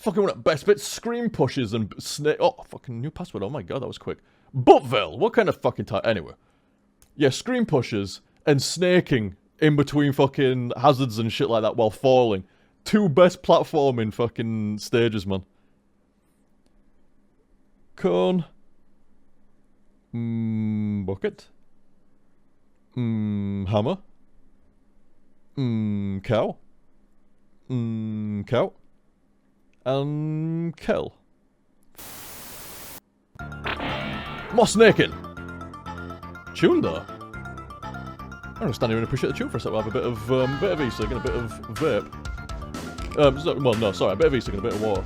Fucking one of the best bits. Screen pushes and snake. Oh, fucking new password. Oh my god, that was quick. Buttville. What kind of fucking type? Anyway. Yeah, screen pushes and snaking in between fucking hazards and shit like that while falling. Two best platforming fucking stages, man. Cone. Bucket. Hammer. Cow. Cow. And kill. More snaking. Tune though. I'm gonna stand here and appreciate the tune for a second. We'll have a bit of e-cig and a bit of vape. Well, no, sorry, a bit of e-cig and a bit of water.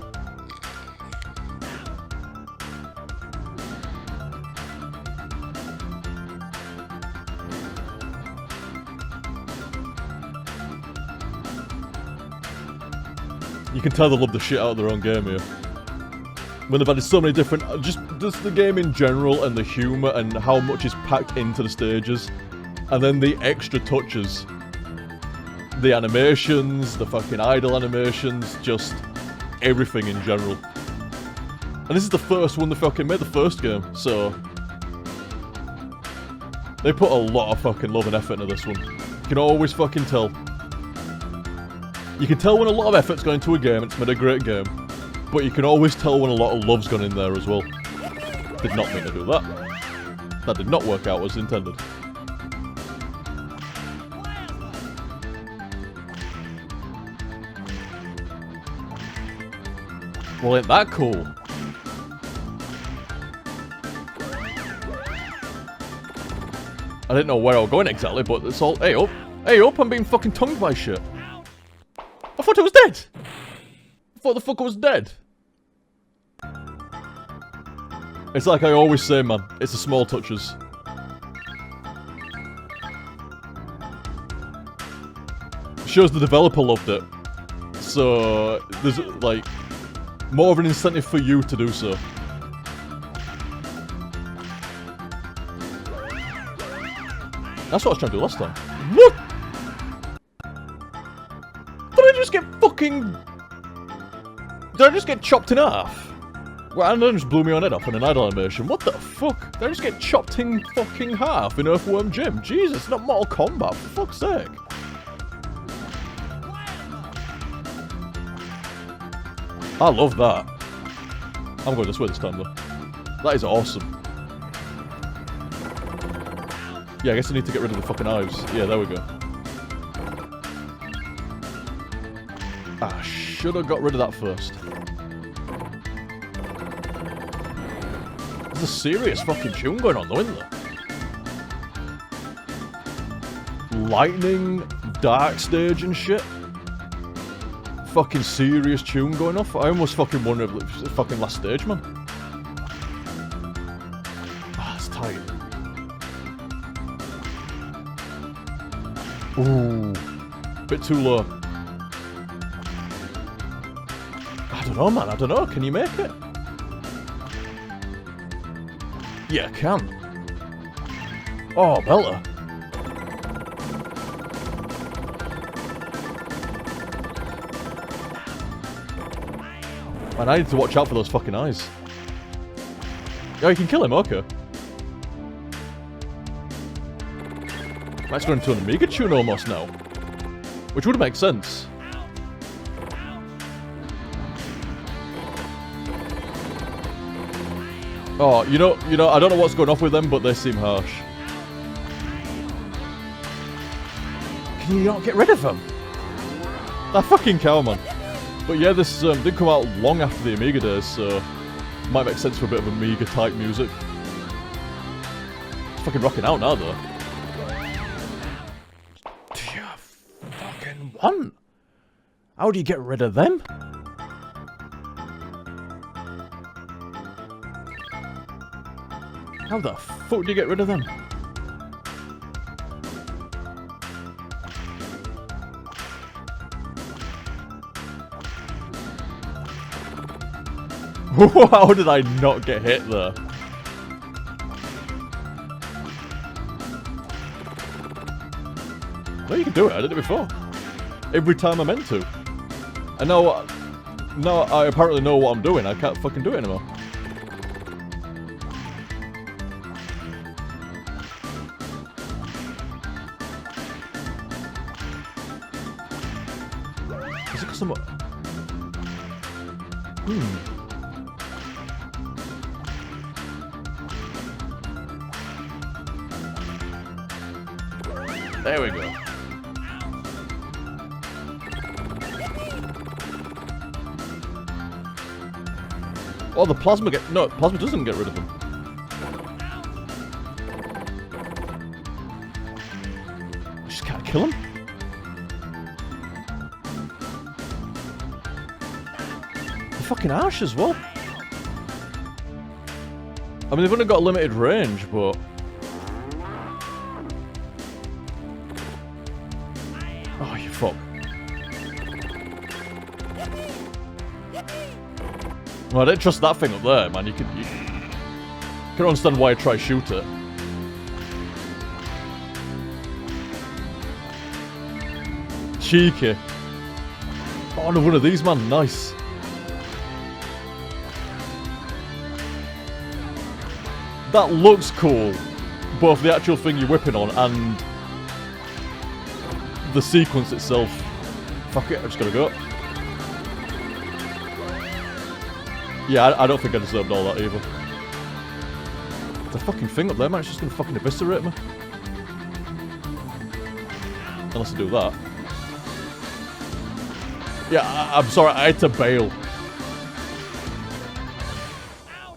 You can tell they love the shit out of their own game here. When they've added so many different... Just the game in general and the humour and how much is packed into the stages. And then the extra touches. The animations, the fucking idle animations, just everything in general. And this is the first one they fucking made, the first game, so... They put a lot of fucking love and effort into this one. You can always fucking tell. You can tell when a lot of effort's gone into a game, it's made a great game. But you can always tell when a lot of love's gone in there as well. Did not mean to do that. That did not work out as intended. Well, ain't that cool? I didn't know where I was going exactly, but it's all... Hey up! Hey up, I'm being fucking tongued by shit. I thought it was dead! I thought the fucker was dead. It's like I always say, man. It's the small touches. It shows the developer loved it. So, there's, like, more of an incentive for you to do so. That's what I was trying to do last time. What? Did I just get fucking... Did I just get chopped in half? Well, and then just blew me on head up in an idle animation. What the fuck? Did I just get chopped in fucking half in Earthworm Gym? Jesus, not Mortal Kombat, for fuck's sake. I love that. I'm going this way this time though. That is awesome. Yeah, I guess I need to get rid of the fucking eyes. Yeah, there we go. I should have got rid of that first. There's a serious fucking tune going on though, isn't there? Lightning, dark stage and shit. Fucking serious tune going off. I almost fucking wonder if it's the fucking last stage, man. Ah, it's tight. Ooh. Bit too low. I don't know, man. I don't know. Can you make it? Yeah, I can. Oh, Bella. Man, I need to watch out for those fucking eyes. Oh, you can kill him, okay. Might go into an Amiga tune almost now. Which would make sense. Oh, you know, I don't know what's going off with them, but they seem harsh. Can you not get rid of them? That fucking cow, man. But yeah, this did come out long after the Amiga days, so might make sense for a bit of Amiga-type music. It's fucking rocking out now, though. Do you fucking want? How do you get rid of them? How the fuck do you get rid of them? How did I not get hit there? No, you can do it. I did it before. Every time I meant to. And now, Now I apparently know what I'm doing. I can't fucking do it anymore. Is it because I'm... There we go. Oh, the plasma no, plasma doesn't get rid of them. I just can't kill him? They're fucking harsh as well. I mean, they've only got a limited range, but... Oh, you fuck. Well, I didn't trust that thing up there, man. You can understand why I try to shoot it. Cheeky. Oh, no, one of these, man. Nice. That looks cool. Both the actual thing you're whipping on and the sequence itself. Fuck it, I just gotta go. Yeah, I don't think I deserved all that either. The fucking thing up there, man, it's just gonna fucking eviscerate me. Unless I do that. Yeah, I'm sorry, I had to bail.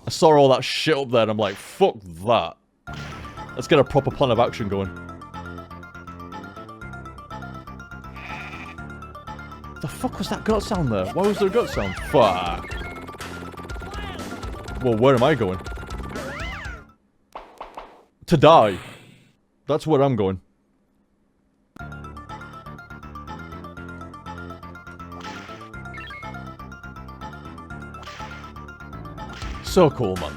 I saw all that shit up there and I'm like, fuck that. Let's get a proper plan of action going. The fuck was that gut sound there? Why was there a gut sound? Fuck. Well, where am I going? To die. That's where I'm going. So cool, man.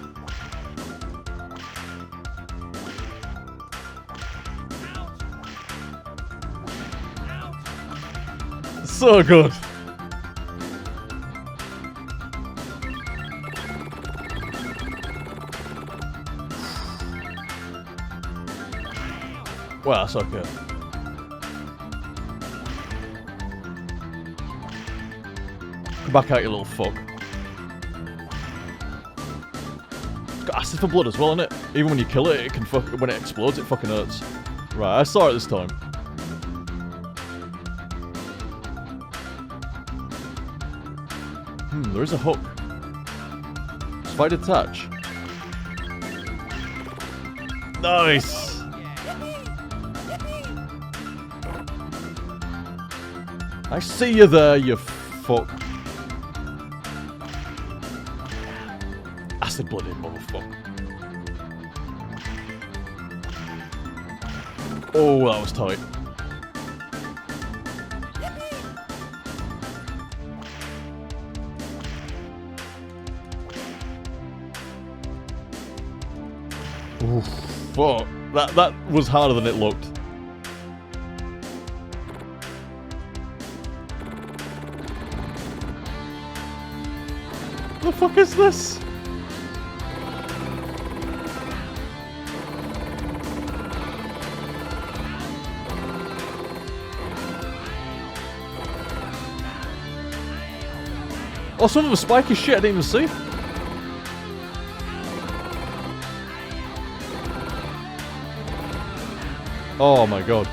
So good. Well, that's okay. Come back out, you little fuck. It's got acid for blood as well, innit? Even when you kill it, it can when it explodes, it fucking hurts. Right, I saw it this time. There is a hook. So if I detach. Nice! I see you there, you fuck. Acid blooded motherfucker. Oh, that was tight. Oof, fuck. That was harder than it looked. The fuck is this? Oh, some of them spiky shit I didn't even see. Oh my god.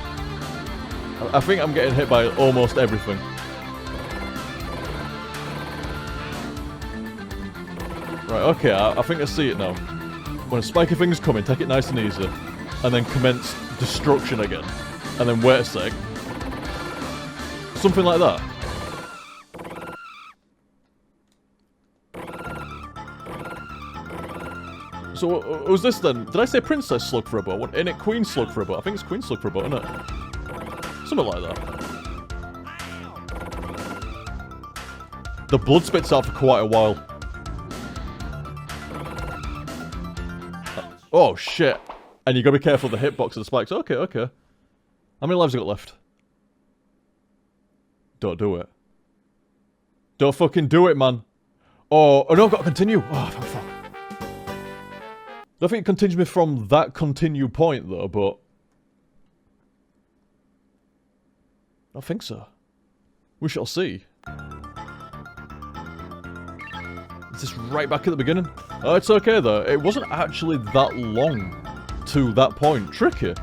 I think I'm getting hit by almost everything. Right, okay, I think I see it now. When a spiky thing's coming, take it nice and easy. And then commence destruction again. And then wait a sec. Something like that. So, was this then? Did I say Princess Slug for a bow? Ain't it Queen Slug for a bow? I think it's Queen Slug for a bow, isn't it? Something like that. The blood spits out for quite a while. Oh, shit. And you gotta be careful of the hitbox of the spikes. Okay, okay. How many lives have I got left? Don't do it. Don't fucking do it, man. Oh no, I've got to continue. Oh, fuck. I don't think it continues me from that continue point, though, but... I don't think so. We shall see. Is this right back at the beginning? Oh, it's okay, though. It wasn't actually that long to that point. Tricky.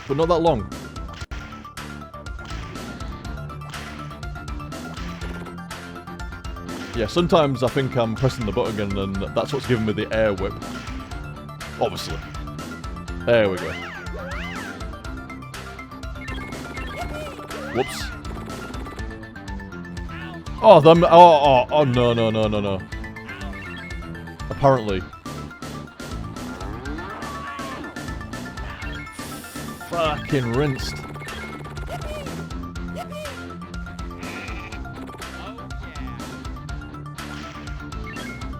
But not that long. Yeah, sometimes I think I'm pressing the button again and that's what's giving me the air whip. Obviously. There we go. Whoops. Oh, them. Oh, no. Apparently. Fucking rinsed.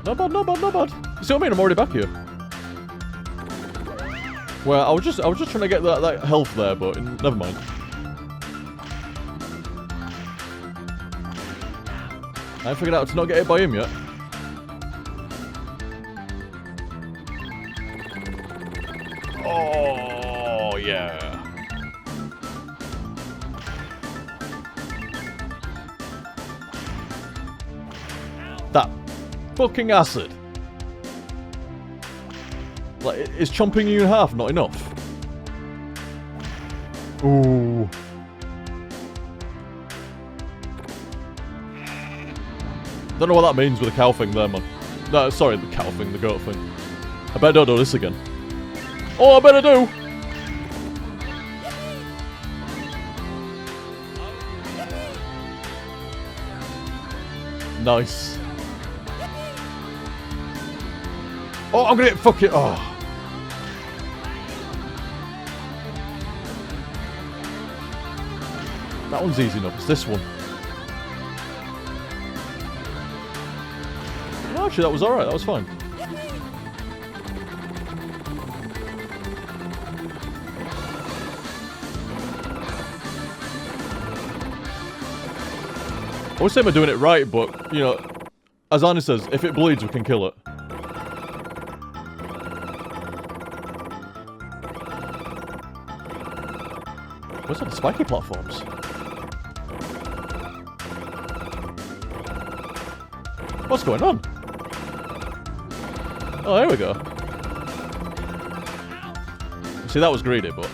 Not bad. You see what I mean? I'm already back here. Well, I was just trying to get that health there, but never mind. I haven't figured out to not get hit by him yet. Oh, yeah. That fucking acid. Like, is chomping you in half not enough? Ooh. Don't know what that means with the cow thing there, man. No, sorry, the cow thing, the goat thing. I better don't do this again. Oh, I better do! Nice. Oh, I'm gonna get fucking... Oh. That one's easy enough. It's this one. No, actually, that was alright. That was fine. I would say I'm doing it right, but, you know, as Arnie says, if it bleeds, we can kill it. Where's all the spiky platforms? What's going on? Oh, there we go. See, that was greedy, but...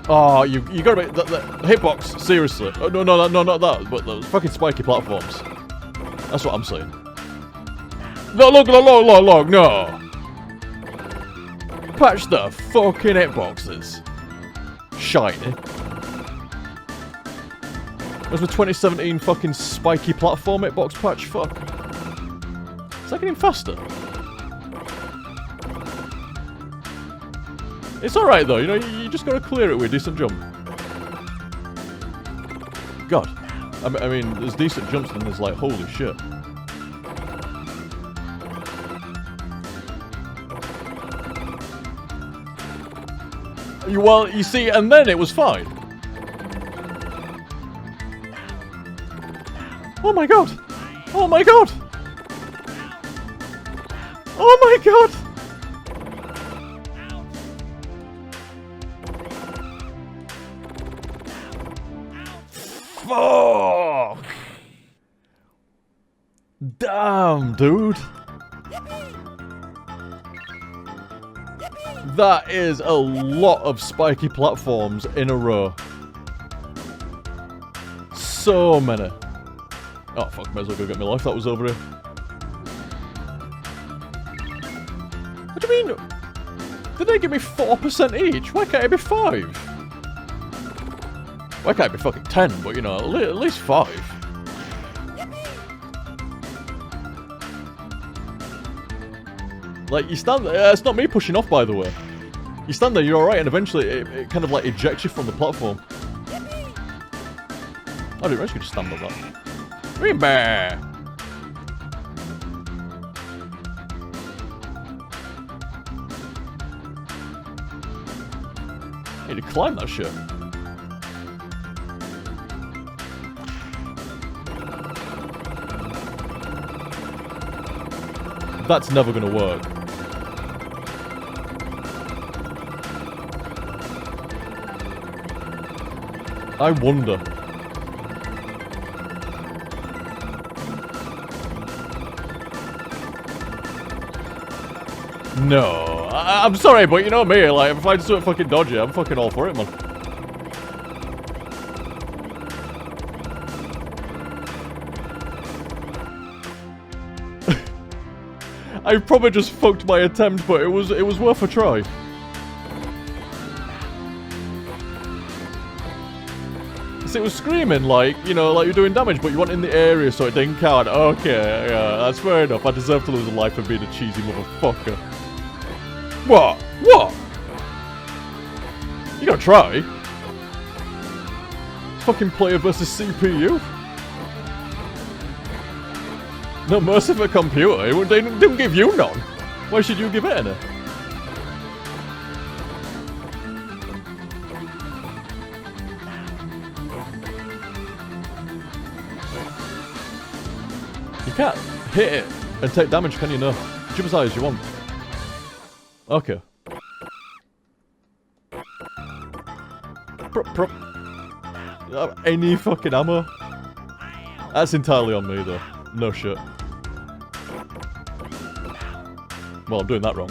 Oh, you gotta make... The hitbox, seriously. Oh, no, not that, but those fucking spiky platforms. That's what I'm saying. No, look, no! Patch the fucking hitboxes. Shiny. Where's the 2017 fucking spiky platform hitbox patch? Fuck. Is that getting faster? It's alright though, you know, you just gotta clear it with a decent jump. God. I mean, there's decent jumps and there's like, holy shit. Well, you see, and then it was fine. Oh my god! Oh my god! Oh my god! Fuck! Damn, dude! That is a lot of spiky platforms in a row. So many. Oh fuck, might as well go get my life that was over here. What do you mean? Did they give me 4% each? Why can't it be 5? Why can't it be fucking 10, but you know, at least 5? Like, you stand there, it's not me pushing off, by the way. You stand there, you're alright, and eventually it kind of like ejects you from the platform. I didn't realize you could just stand on that. Green bear! I need to climb that shit. That's never gonna work. I wonder. No. I'm sorry, but you know me, like, if I find something fucking dodgy, I'm fucking all for it, man. I probably just fucked my attempt, but it was worth a try. So it was screaming like, you know, like you're doing damage, but you weren't in the area, so it didn't count. Okay, yeah, that's fair enough. I deserve to lose a life for being a cheesy motherfucker. What? What? You gotta try. Fucking player versus CPU. No mercy for computer. They didn't give you none. Why should you give it any? You can't hit it and take damage, can you? No. Jump as high as you want. Okay. Any fucking ammo? That's entirely on me, though. No shit. Well, I'm doing that wrong.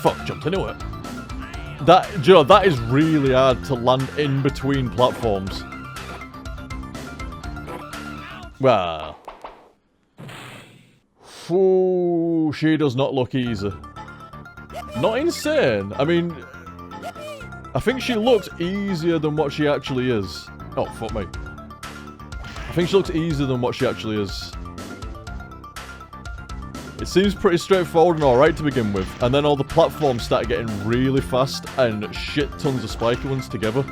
Fuck, jumped into it. That, Joe, that is really hard to land in between platforms. Well. Ooh, she does not look easy. Not insane. I mean, I think she looks easier than what she actually is. Oh, fuck me. I think she looks easier than what she actually is. It seems pretty straightforward and alright to begin with, and then all the platforms start getting really fast and shit tons of spiky ones together.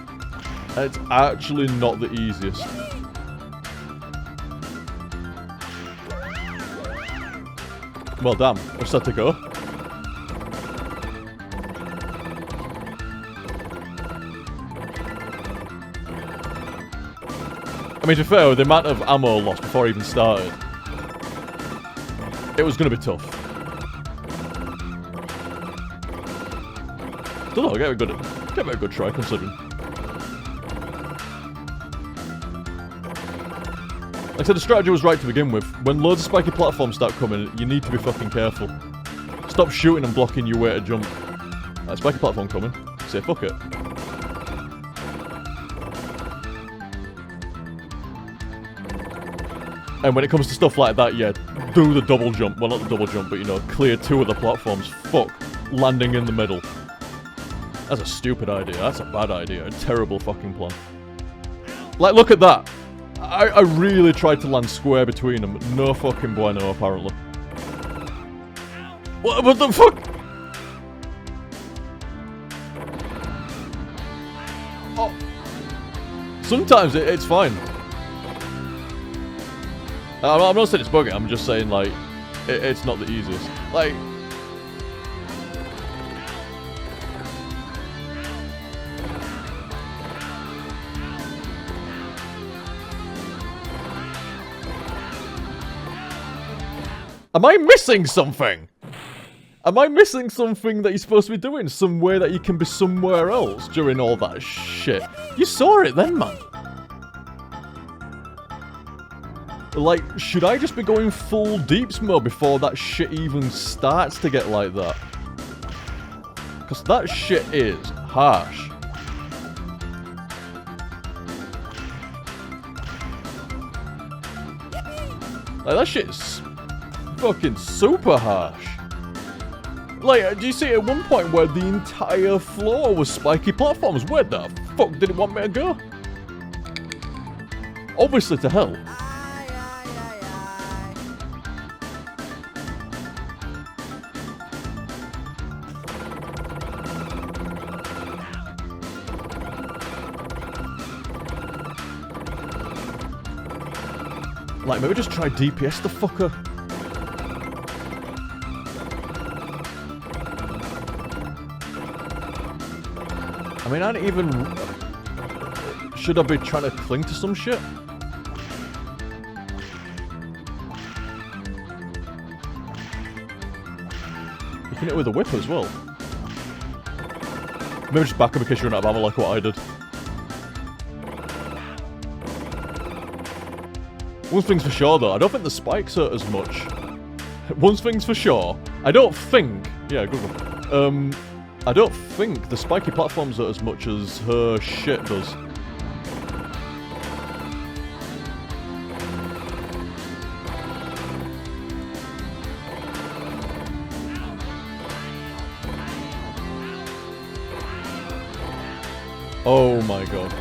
And it's actually not the easiest. Well, damn. I just had to go. I mean, to be fair, with the amount of ammo lost before I even started, it was going to be tough. Don't know, give it a good try, considering. Like I said, the strategy was right to begin with. When loads of spiky platforms start coming, you need to be fucking careful. Stop shooting and blocking your way to jump. Spiky platform coming. Say fuck it. And when it comes to stuff like that, yeah, do the double jump. Well, not the double jump, but, you know, clear two of the platforms. Fuck. Landing in the middle. That's a stupid idea. That's a bad idea. A terrible fucking plan. Like, look at that. I really tried to land square between them. No fucking bueno, apparently. What the fuck? Oh. Sometimes it's fine. I'm not saying it's bugging, I'm just saying, like, it's not the easiest. Like... Am I missing something? Am I missing something that you're supposed to be doing? Somewhere that you can be somewhere else during all that shit? You saw it then, man. Like, should I just be going full deeps mode before that shit even starts to get like that? Because that shit is harsh. Like, that shit is fucking super harsh. Like, do you see at one point where the entire floor was spiky platforms? Where the fuck did it want me to go? Obviously to hell. Like, maybe just try DPS the fucker. I mean, I don't even... Should I be trying to cling to some shit? You can hit it with a whip as well. Maybe just back up in case you run out of ammo like what I did. One thing's for sure though, I don't think the spikes hurt as much. One thing's for sure, I don't think... Yeah, good one. I don't think the spiky platforms hurt as much as her shit does. Oh my god.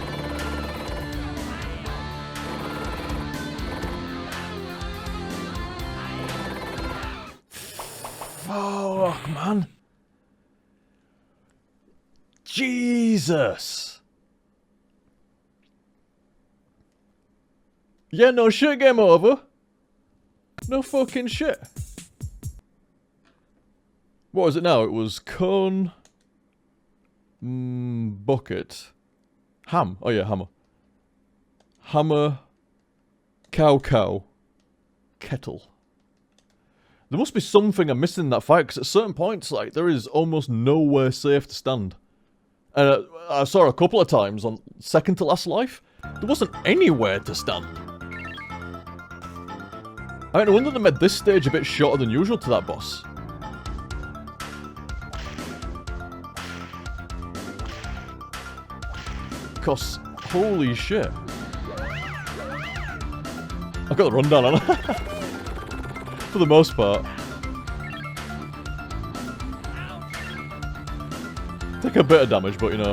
Fuck, man. Jesus. Yeah, no shit, game over. No fucking shit. What was it now? It was cone... bucket. Ham. Oh yeah, hammer. Hammer. Cow. Kettle. There must be something I'm missing in that fight, because at certain points, like, there is almost nowhere safe to stand. And I saw a couple of times on second to last life, there wasn't anywhere to stand. I mean, no wonder they made this stage a bit shorter than usual to that boss. Because, holy shit. I've got the rundown on it. For the most part. Take a bit of damage, but you know.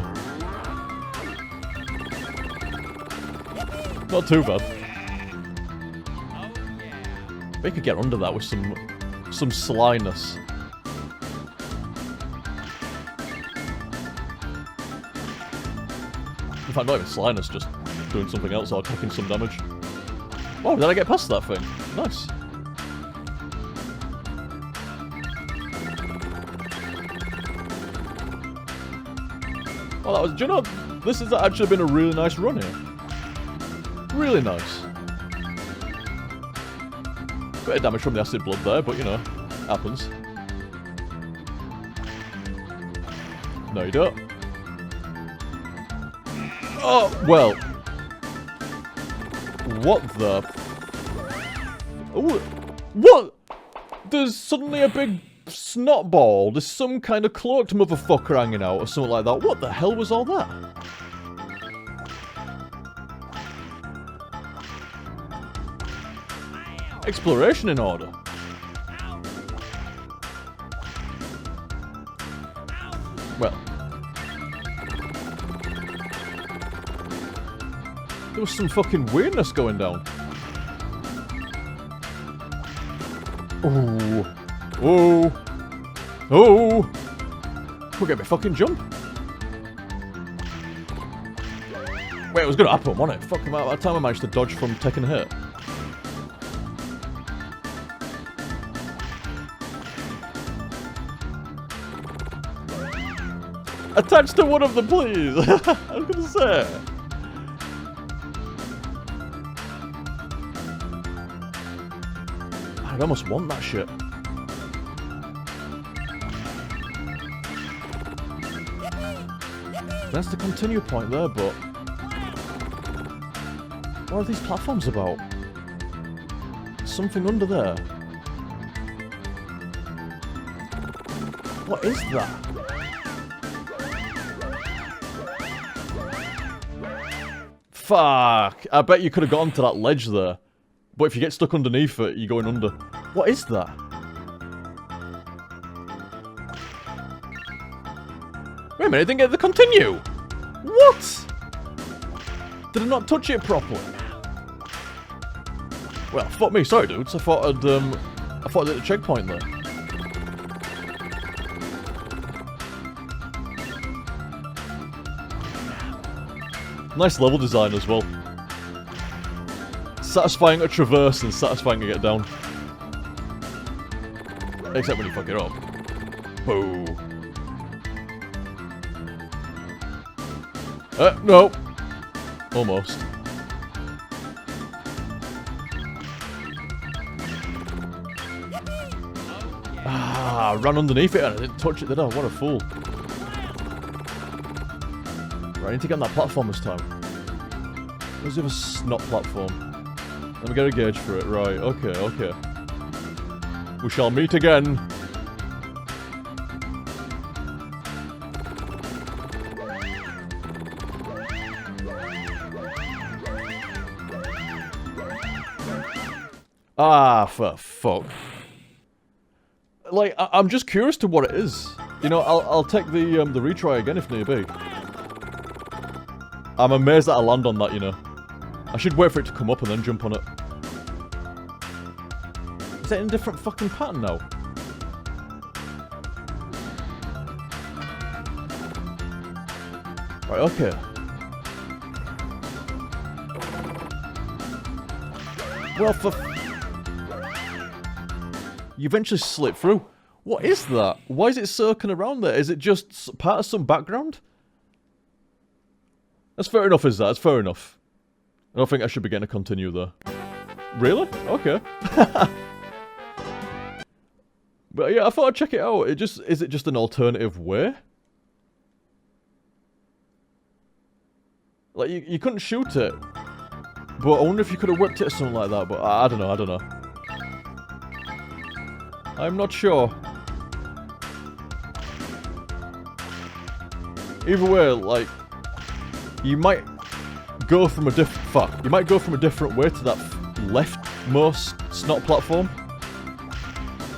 Not too bad. They could get under that with some slyness. In fact, not even slyness, just doing something else or taking some damage. Oh, did I get past that thing? Nice. Well, that was... Do you know, this has actually been a really nice run here. Really nice. Bit of damage from the acid blood there, but you know, happens. No, you don't. Oh, well. What the... Ooh, what? There's suddenly a big snot ball. There's some kind of cloaked motherfucker hanging out or something like that. What the hell was all that? Exploration in order. Well. There was some fucking weirdness going down. Ooh. Oh. Oh. We'll get me fucking jump. Wait, it was gonna happen, wasn't it? Fuck, by that time I managed to dodge from taking a hit. Attached to one of them, please! I was gonna say. I almost want that shit. That's the continue point there, but... What are these platforms about? Something under there. What is that? Fuck! I bet you could have gotten to that ledge there. But if you get stuck underneath it, you're going under. What is that? Wait a minute, I didn't get the continue! What? Did I not touch it properly? Well, fuck me, sorry dudes. I thought I'd hit the checkpoint there. Nice level design as well. Satisfying to traverse and satisfying to get down. Except when you fuck it up. Boo. No. Almost. Ah, I ran underneath it and I didn't touch it, did I? What a fool. Right, I need to get on that platform this time. Where's the other snot platform? Let me get a gauge for it. Right, okay, okay. We shall meet again. Ah, for fuck. Like, I'm just curious to what it is. You know, I'll take the retry again if need be. I'm amazed that I land on that, you know. I should wait for it to come up and then jump on it. Is it in a different fucking pattern now? Right, okay. Well, for... You eventually slip through. What is that? Why is it circling around there? Is it just part of some background? That's fair enough, is that? That's fair enough. I don't think I should be getting a continue there. Really? Okay. But yeah, I thought I'd check it out. Is it just an alternative way? Like, you couldn't shoot it. But I wonder if you could have whipped it or something like that, but I don't know, I don't know. I'm not sure. Either way, like, you might go from a different way to that leftmost snot platform.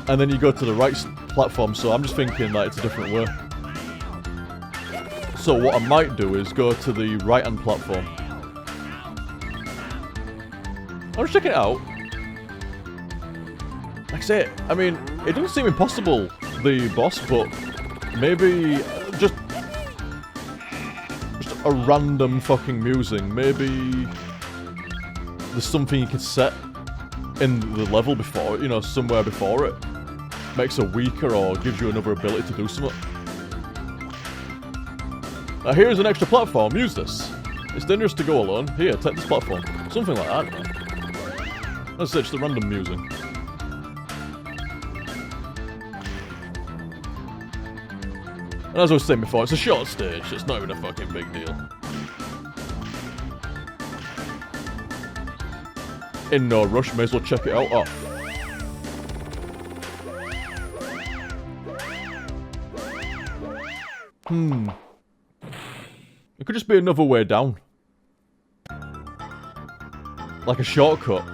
And then you go to the right platform, so I'm just thinking that it's a different way. So what I might do is go to the right-hand platform. I'll just check it out. Like I say, I mean, it doesn't seem impossible, the boss, but maybe just a random fucking musing. Maybe there's something you could set in the level before, you know, somewhere before it. Makes it weaker or gives you another ability to do something. Now here's an extra platform, use this. It's dangerous to go alone. Here, take this platform. Something like that, I don't know. That's just the random musing. And as I was saying before, it's a short stage, it's not even a fucking big deal. In no rush, may as well check it out. Oh. It could just be another way down. Like a shortcut.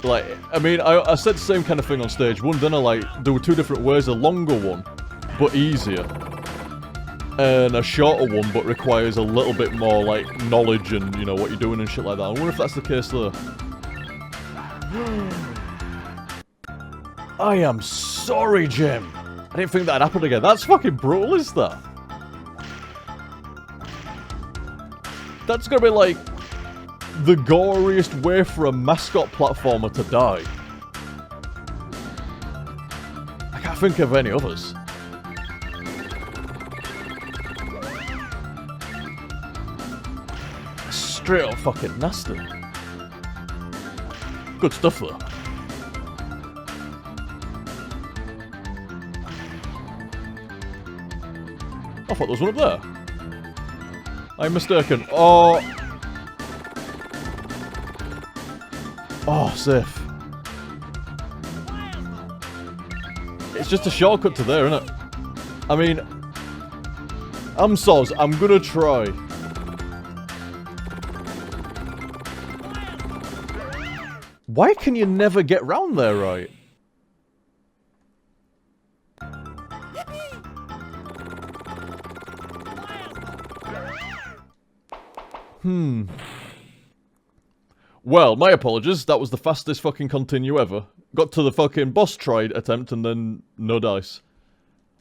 Like, I mean, I said the same kind of thing on stage 1, didn't I? Like, there were 2 different ways, a longer one, but easier. And a shorter one, but requires a little bit more, like, knowledge and, you know, what you're doing and shit like that. I wonder if that's the case there. I am sorry, Jim. I didn't think that'd happen again. That's fucking brutal, is that? That's gonna be like the goriest way for a mascot platformer to die. I can't think of any others. Straight up fucking nasty. Good stuff though. I thought there was one up there. I'm mistaken. Oh. Oh, safe. It's just a shortcut to there, isn't it? I mean, I'm soz. I'm gonna try. Why can you never get round there right? Well, my apologies. That was the fastest fucking continue ever. Got to the fucking boss tried attempt and then no dice.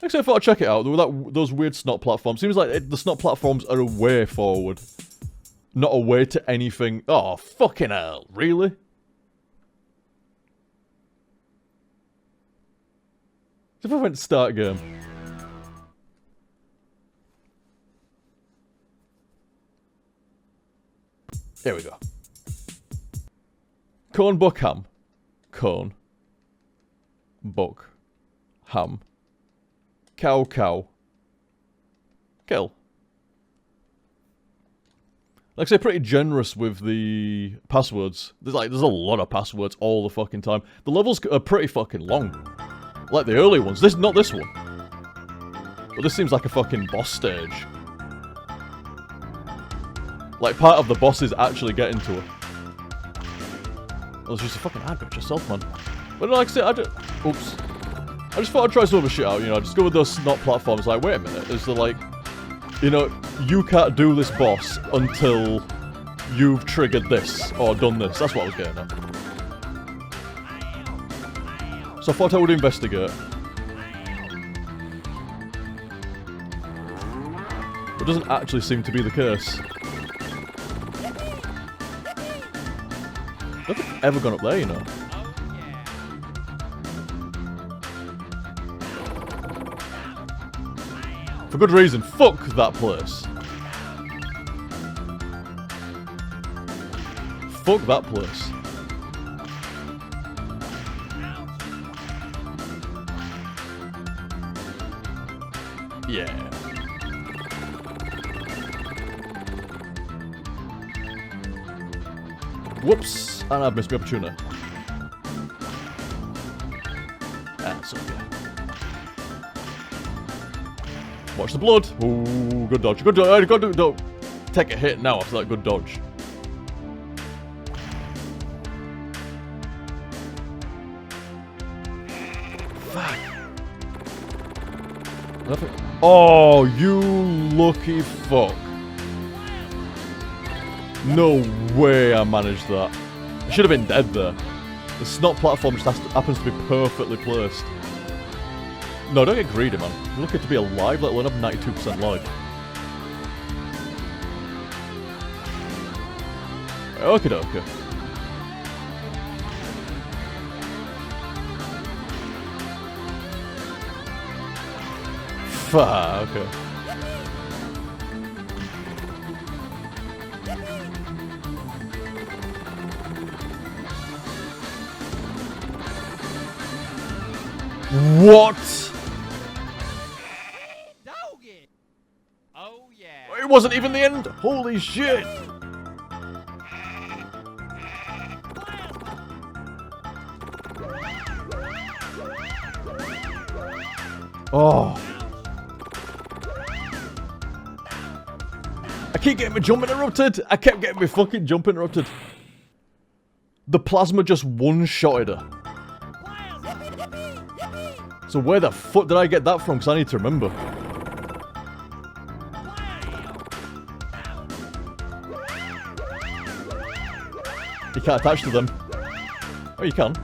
Actually, I thought I'd check it out. There were those weird snot platforms. Seems like the snot platforms are a way forward. Not a way to anything. Oh, fucking hell. Really? If I went start game. Here we go. Cone, buck, ham. Cone. Buck. Ham. Cow, cow. Kill. Like I say, pretty generous with the passwords. There's a lot of passwords all the fucking time. The levels are pretty fucking long. Like the early ones. Not this one. But this seems like a fucking boss stage. Like part of the boss is actually getting to her. Well, it's just a fucking advert yourself, man. But like I said, oops. I just thought I'd try some other shit out, you know, just go with those snot platforms, like, wait a minute, is there like, you know, you can't do this boss until you've triggered this, or done this, that's what I was getting at. So I thought I would investigate. It doesn't actually seem to be the case. I don't think I've ever gone up there, you know. For good reason. Fuck that place. Fuck that place. Yeah. Whoops. And I've missed my opportunity. That's okay. Watch the blood. Ooh, good dodge. Good dodge. Don't take a hit now after that good dodge. Fuck. Nothing. Oh, you lucky fuck. No way I managed that. I should have been dead there. The snot platform just happens to be perfectly placed. No, don't get greedy, man. You're lucky to be alive, let alone have 92% life. Okie dokie. Fuck, okay. What? Oh yeah. It wasn't even the end. Holy shit. Oh. I keep getting my jump interrupted. I kept getting my fucking jump interrupted. The plasma just one-shotted her. So where the fuck did I get that from? Because I need to remember. You can't attach to them. Oh, you can.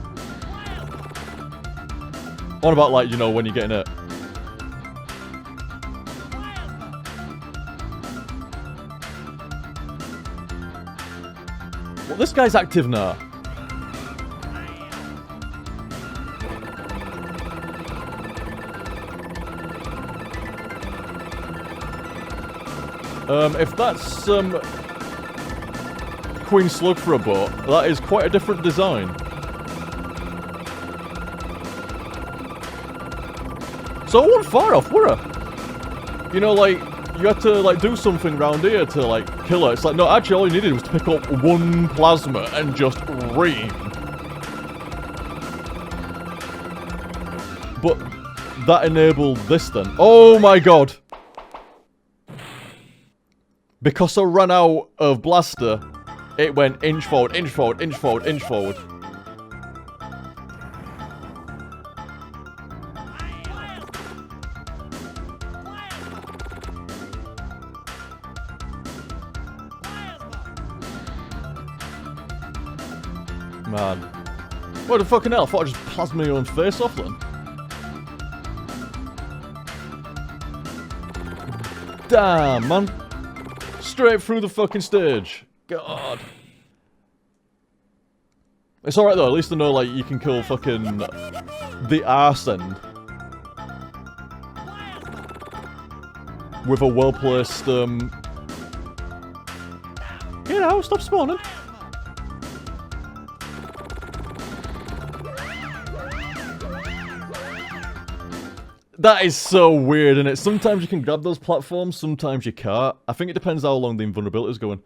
What about, like, you know, when you're getting it? Well, this guy's active now. If that's, Queen Slug for a boat, that is quite a different design. So I wasn't far off, were I? You know, like, you had to, like, do something round here to, like, kill her. It's like, no, actually all you needed was to pick up one plasma and just ream. But that enabled this then. Oh my god! Because I ran out of blaster, it went inch forward, inch forward, inch forward, inch forward. Man. What the fucking hell? I thought I just plasma your own face off then. Damn, man. Straight through the fucking stage. God. It's alright though, at least I know, like, you can kill fucking the arse end. with a well-placed, Get out, stop spawning! That is so weird, isn't it? Sometimes you can grab those platforms, sometimes you can't. I think it depends how long the invulnerability is going.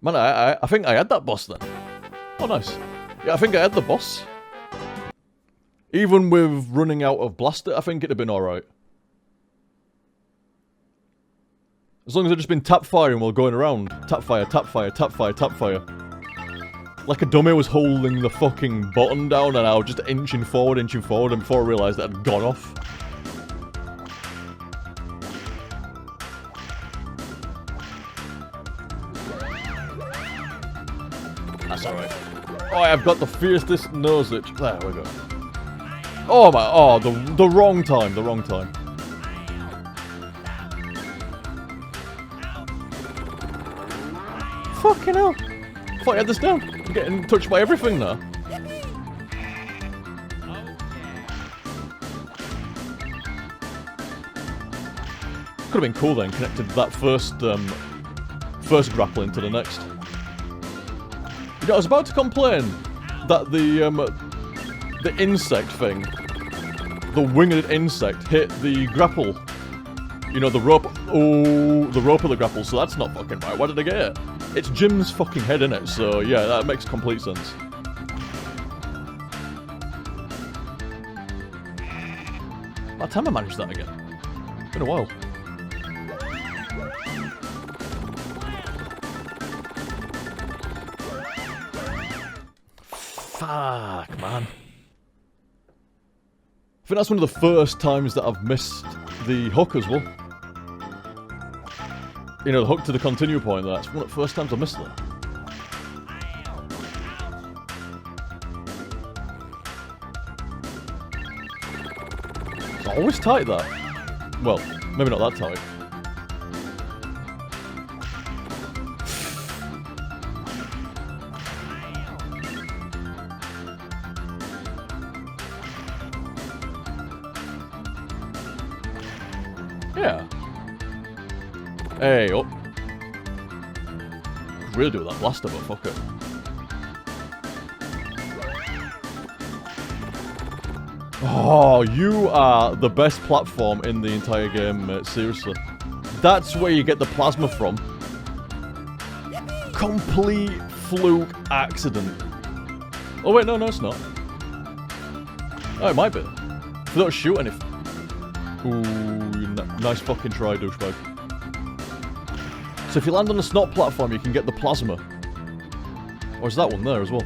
Man, I think I had that boss then. Oh, nice. Yeah, I think I had the boss. Even with running out of blaster, I think it'd have been alright. As long as I'd just been tap firing while going around. Tap fire, tap fire, tap fire, tap fire. Like a dummy was holding the fucking button down and I was just inching forward, and before I realised that I'd gone off. That's alright. Oh, I've got the fiercest nose itch. There we go. Oh my, oh, the wrong time, the wrong time. Fucking hell. I thought I had this down. I'm getting touched by everything now. Could have been cool then, connected that first grappling to the next. You know, I was about to complain that the insect thing, the winged insect, hit the grapple. You know, the rope. Oh, the rope of the grapple. So that's not fucking right. Why did I get it? It's Jim's fucking head, innit? So yeah, that makes complete sense. By the time I managed that again. It's been a while. Fuck, man. I think that's one of the first times that I've missed the hook as well. You know, the hook to the continue point, that's one of the first times I missed that. It's always tight, that. Well, maybe not that tight. Yeah. Hey, oh. Could really do with that blaster, but fuck it. Oh, you are the best platform in the entire game, mate. Seriously. That's where you get the plasma from. Complete fluke accident. Oh wait, no, it's not. Oh, it might be. If they don't shoot anything. Ooh, nice fucking try, douchebag. So if you land on the snot platform, you can get the plasma. Or is that one there as well?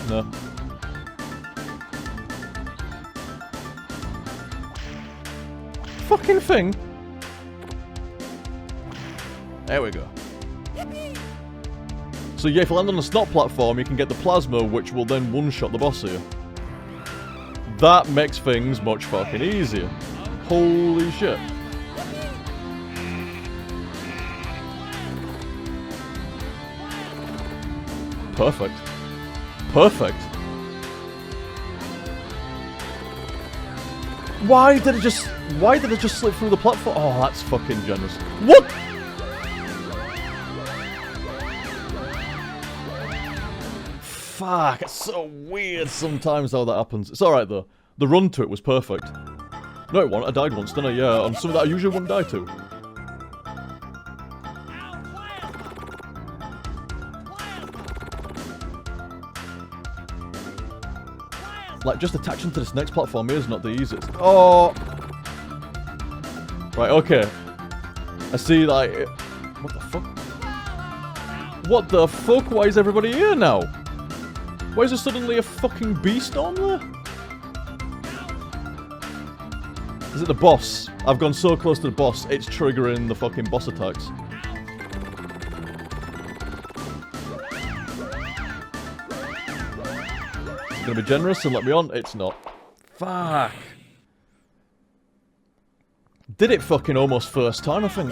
No. Fucking thing. There we go. So yeah, if you land on the snot platform, you can get the plasma, which will then one-shot the boss here. That makes things much fucking easier. Holy shit. Perfect. Perfect. Why did it just slip through the platform? Oh, that's fucking generous. What? Fuck, it's so weird sometimes how that happens. It's alright though. The run to it was perfect. No, it wasn't. I died once, didn't I? Yeah, on something that I usually wouldn't die to. Like, just attaching to this next platform here is not the easiest. Oh! Right, okay. I see, like... What the fuck? What the fuck? Why is everybody here now? Why is there suddenly a fucking beast on there? Is it the boss? I've gone so close to the boss, it's triggering the fucking boss attacks. It's gonna be generous and let me on? It's not. Fuck. Did it fucking almost first time, I think.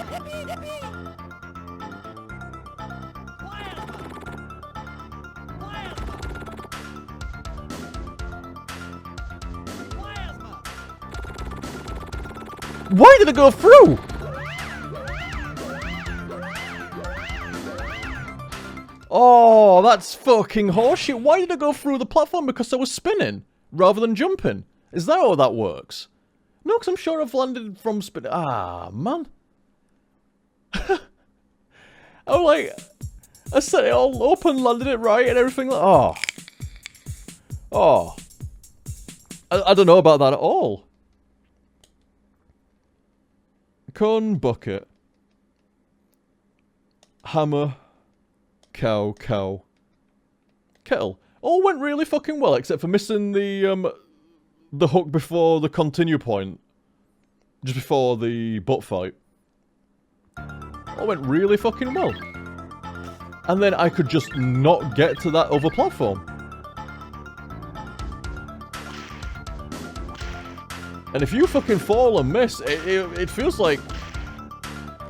Why did it go through? Oh, that's fucking horseshit. Why did it go through the platform? Because I was spinning rather than jumping. Is that how that works? No, because I'm sure I've landed from spinning. Ah, man. I'm like, I set it all up and landed it right and everything. Oh. Oh. I don't know about that at all. Cone, bucket. Hammer. Cow, cow. Kettle. All went really fucking well, except for missing the hook before the continue point. Just before the butt fight. All went really fucking well. And then I could just not get to that other platform. And if you fucking fall and miss, it feels like...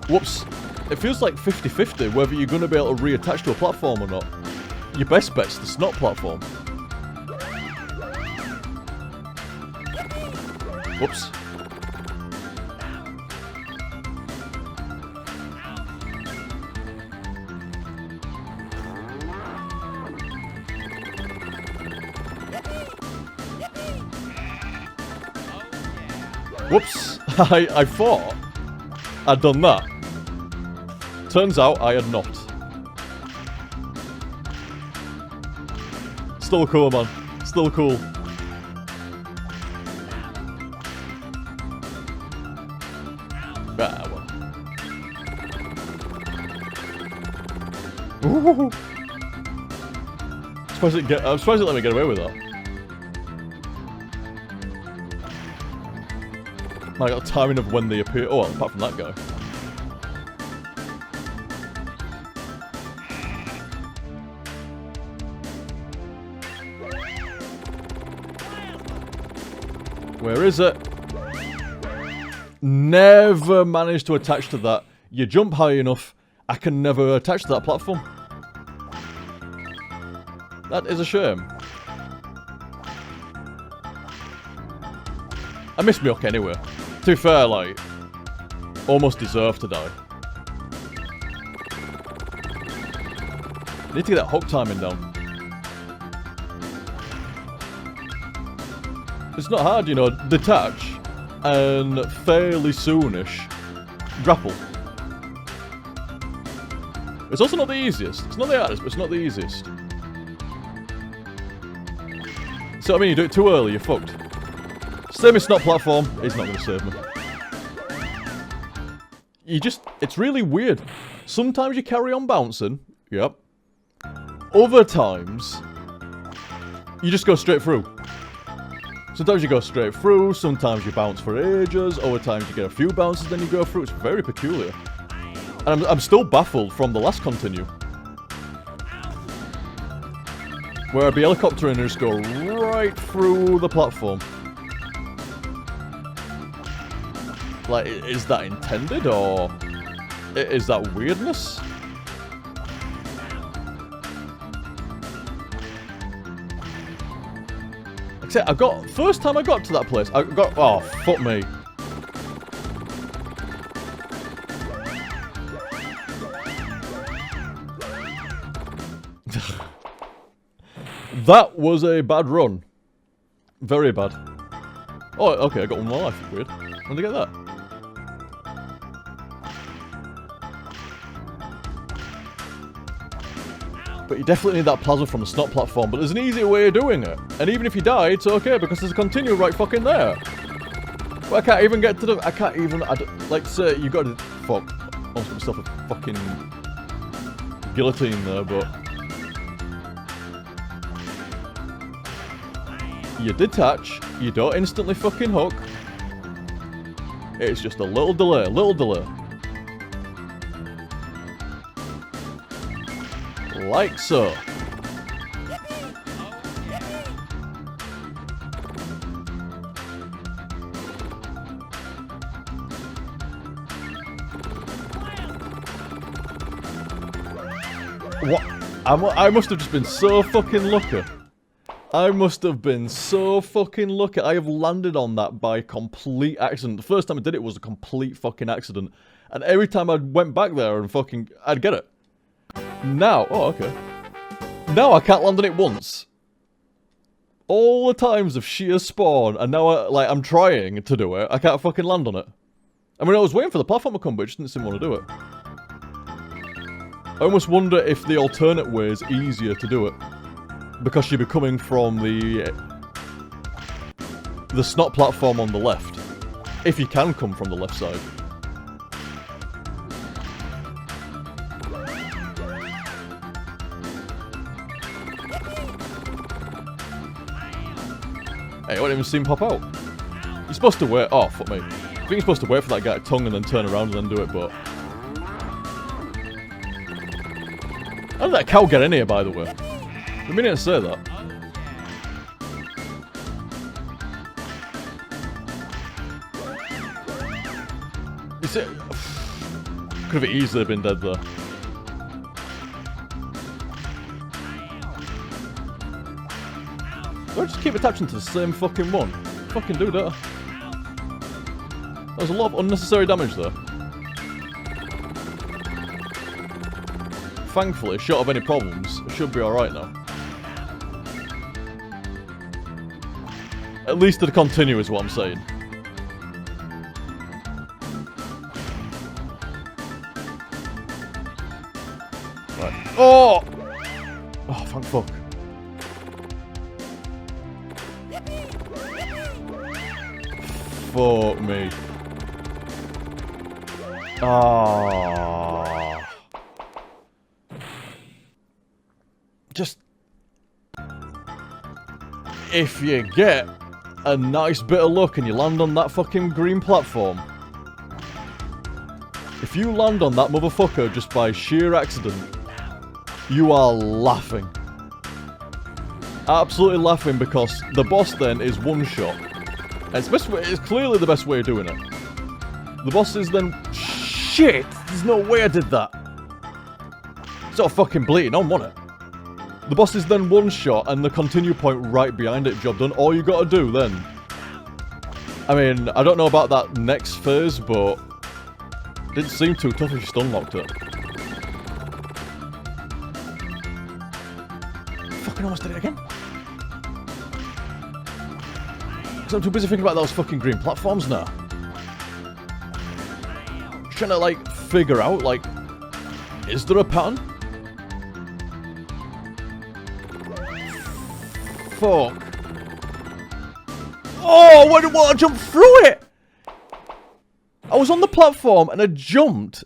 Whoops. It feels like 50-50 whether you're going to be able to reattach to a platform or not. Your best bet's the snot platform. Whoops. Whoops. I thought I'd done that. Turns out I had not. Still cool, man. Still cool. Ah, well. Ooh. I'm surprised it let me get away with that. I got timing of when they appear. Oh, well, apart from that guy. Where is it? Never managed to attach to that. You jump high enough, I can never attach to that platform. That is a shame. I missed my hook anyway. To be fair, like, almost deserved to die. Need to get that hook timing down. It's not hard, you know, detach and fairly soonish grapple. It's also not the easiest. It's not the hardest, but it's not the easiest. So, I mean, you do it too early, you're fucked. Same as snot platform, it's not going to save me. It's really weird. Sometimes you carry on bouncing, yep. Other times, you just go straight through. Sometimes you go straight through, sometimes you bounce for ages, other times you get a few bounces, then you go through. It's very peculiar. And I'm still baffled from the last continue. Where I'd be helicoptering and just go right through the platform. Like, is that intended, or is that weirdness? Except first time I got to that place, oh, fuck me. That was a bad run. Very bad. Oh, okay, I got one more life. Weird. When did I get that? But you definitely need that plasma from the snot platform, but there's an easier way of doing it. And even if you die, it's okay, because there's a continue right fucking there. But I can't even get to the... like, say, you got to... Fuck. I almost got myself a fucking... guillotine there, but... You detach, you don't instantly fucking hook. It's just a little delay, Like so. What? I must have just been so fucking lucky. I must have been so fucking lucky. I have landed on that by complete accident. The first time I did it was a complete fucking accident. And every time I went back there and fucking... I'd get it. Now... Oh, okay. Now I can't land on it once. All the times of sheer spawn, and now I'm trying to do it, I can't fucking land on it. I mean, I was waiting for the platform to come, but it just didn't seem to want to do it. I almost wonder if the alternate way is easier to do it. Because you'd be coming from the snot platform on the left. If you can come from the left side. Hey, I didn't even see him pop out. You're supposed to wait. Oh, fuck me. I think you're supposed to wait for that guy to tongue and then turn around and then do it, but... How did that cow get in here, by the way? I mean to say that. You see, could have easily been dead there. Do I just keep attaching to the same fucking one? Fucking do that. There was a lot of unnecessary damage there. Thankfully, short of any problems, it should be alright now. At least to continue is what I'm saying. Right. Oh! Oh, thank fuck. Fuck me. Ah. Just... If you get a nice bit of luck and you land on that fucking green platform. If you land on that motherfucker just by sheer accident, you are laughing. Absolutely laughing, because the boss then is one shot. And it's clearly the best way of doing it. The boss is then... Shit! There's no way I did that. It's all fucking bleeding on, wasn't it? The boss is then one shot and the continue point right behind it, job done. All you gotta do then... I mean, I don't know about that next phase, but... It didn't seem too tough if you stun locked it. Fucking almost did it again. Because I'm too busy thinking about those fucking green platforms now. Just trying to, like, figure out, like... Is there a pattern? Fuck. Oh, why did I jump through it? I was on the platform and I jumped.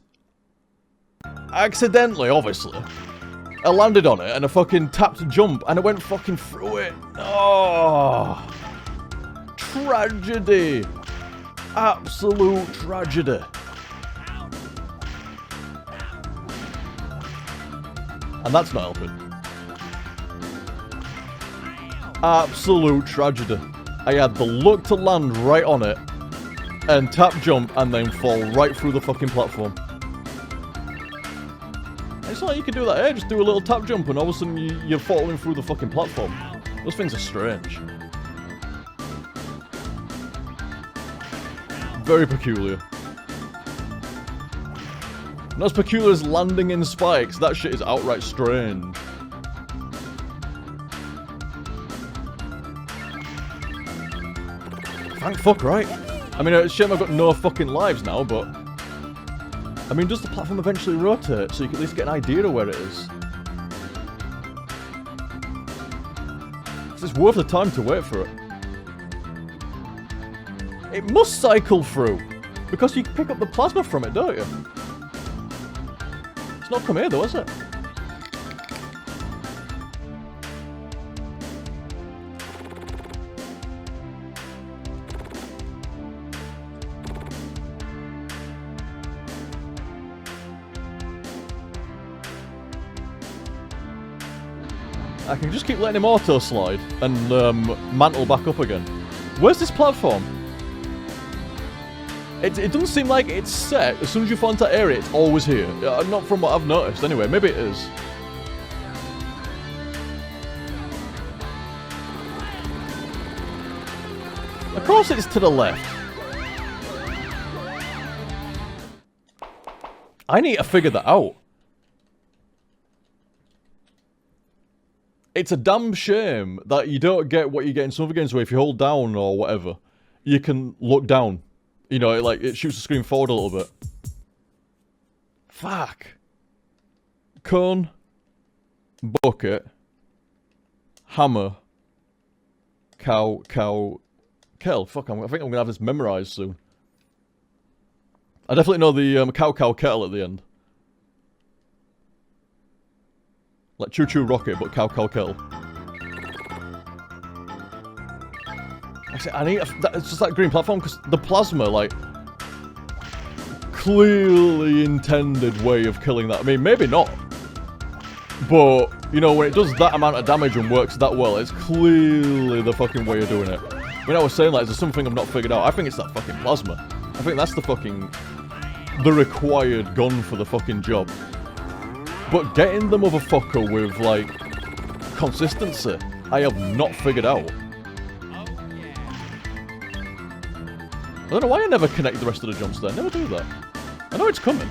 Accidentally, obviously. I landed on it and I fucking tapped jump and I went fucking through it. Oh. Tragedy. Absolute tragedy. And that's not helping. Absolute tragedy. I had the luck to land right on it, and tap jump, and then fall right through the fucking platform. It's not like you can do that here, just do a little tap jump, and all of a sudden you're falling through the fucking platform. Those things are strange. Very peculiar. Not as peculiar as landing in spikes, that shit is outright strange. Thank fuck, right? I mean, it's a shame I've got no fucking lives now, but... I mean, does the platform eventually rotate, so you can at least get an idea of where it is? It's worth the time to wait for it. It must cycle through, because you can pick up the plasma from it, don't you? It's not come here though, is it? I can just keep letting him auto-slide and mantle back up again. Where's this platform? It doesn't seem like it's set. As soon as you fall into that area, it's always here. Not from what I've noticed, anyway. Maybe it is. Of course it's to the left. I need to figure that out. It's a damn shame that you don't get what you get in some other games where if you hold down or whatever, you can look down. You know, it shoots the screen forward a little bit. Fuck. Cone. Bucket. Hammer. Cow. Kettle. Fuck, I think I'm gonna have this memorized soon. I definitely know the cow kettle at the end. Like choo choo rocket, but cow kettle. Actually, I need it's just that green platform because the plasma, like, clearly intended way of killing that. I mean, maybe not, but you know, when it does that amount of damage and works that well, it's clearly the fucking way of doing it. I mean, I was saying, like, is there something I've not figured out? I think it's that fucking plasma. I think that's the required gun for the fucking job. But getting the motherfucker with, like, consistency, I have not figured out. I don't know why I never connect the rest of the jumps there. I never do that. I know it's coming.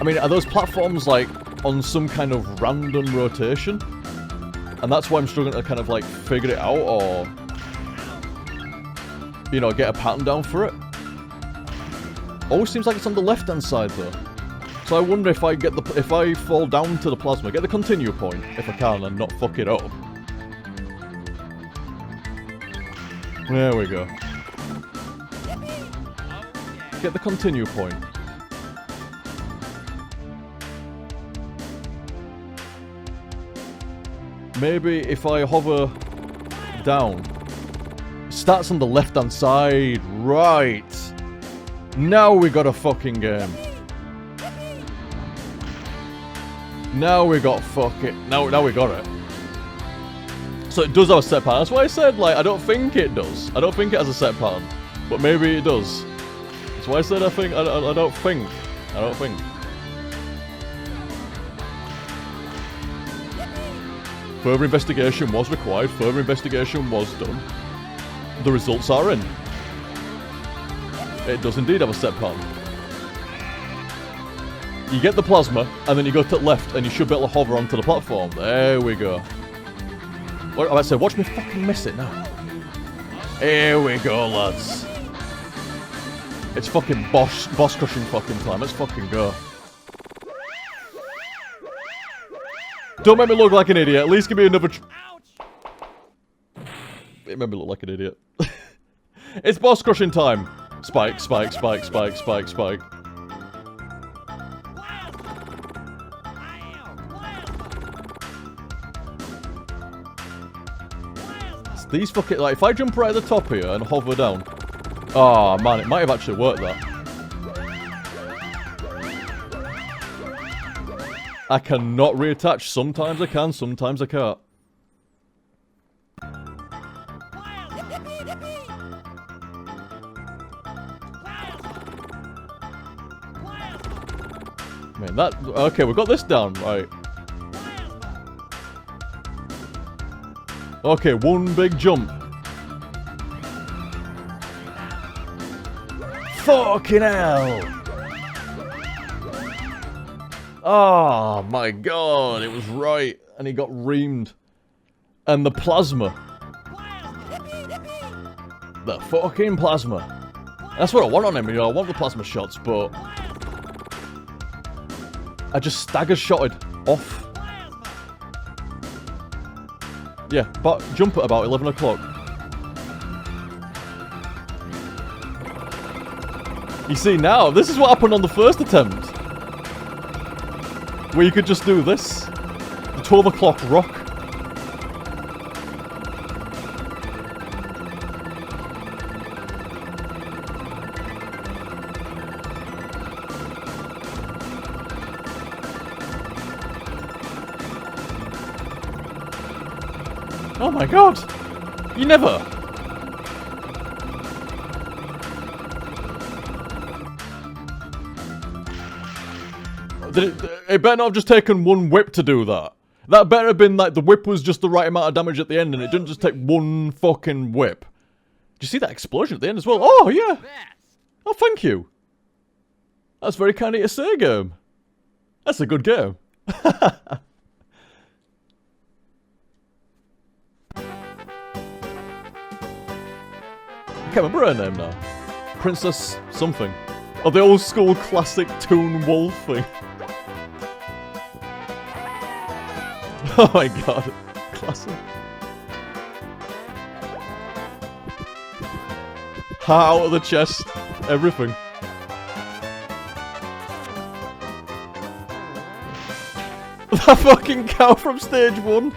I mean, are those platforms, like, on some kind of random rotation? And that's why I'm struggling to kind of, like, figure it out, or... you know, get a pattern down for it. Always seems like it's on the left-hand side, though. So I wonder if I get if I fall down to the plasma, get the continue point, if I can, and not fuck it up. There we go. Get the continue point. Maybe if I hover down. Starts on the left-hand side. Right. Now we got a fucking game. Now we got fucking... Now we got it. So it does have a set pattern. That's why I said, like, I don't think it does. I don't think it has a set pattern. But maybe it does. That's why I said I think... I don't think. I don't think. Further investigation was required. Further investigation was done. The results are in. It does indeed have a set pattern. You get the plasma, and then you go to the left, and you should be able to hover onto the platform. There we go. I might say, watch me fucking miss it now. Here we go, lads. It's fucking boss crushing fucking time. Let's fucking go. Don't make me look like an idiot. At least give me another... It made me look like an idiot. It's boss crushing time. Spike, spike, spike, spike, spike, spike. It's these fucking... Like, if I jump right at the top here and hover down... Oh, man, it might have actually worked, that. I cannot reattach. Sometimes I can, sometimes I can't. Man, that... Okay, we've got this down, right. Okay, one big jump. Fucking hell! Oh my god, it was right. And he got reamed. And the plasma. The fucking plasma. That's what I want on him, you know, I want the plasma shots, but... I just stagger-shotted off. Yeah, but jump at about 11 o'clock. You see now, this is what happened on the first attempt. Where you could just do this. The 12 o'clock rock. Oh my god! You never! It better not have just taken one whip to do that. That better have been like the whip was just the right amount of damage at the end and it didn't just take one fucking whip. Did you see that explosion at the end as well? Oh, yeah. Oh, thank you. That's very kind of you to say, game. That's a good game. I can't remember her name now. Princess something. Oh, the old school classic Toon Wolf thing. Oh my god. Classic. Heart out of the chest. Everything. That fucking cow from stage 1.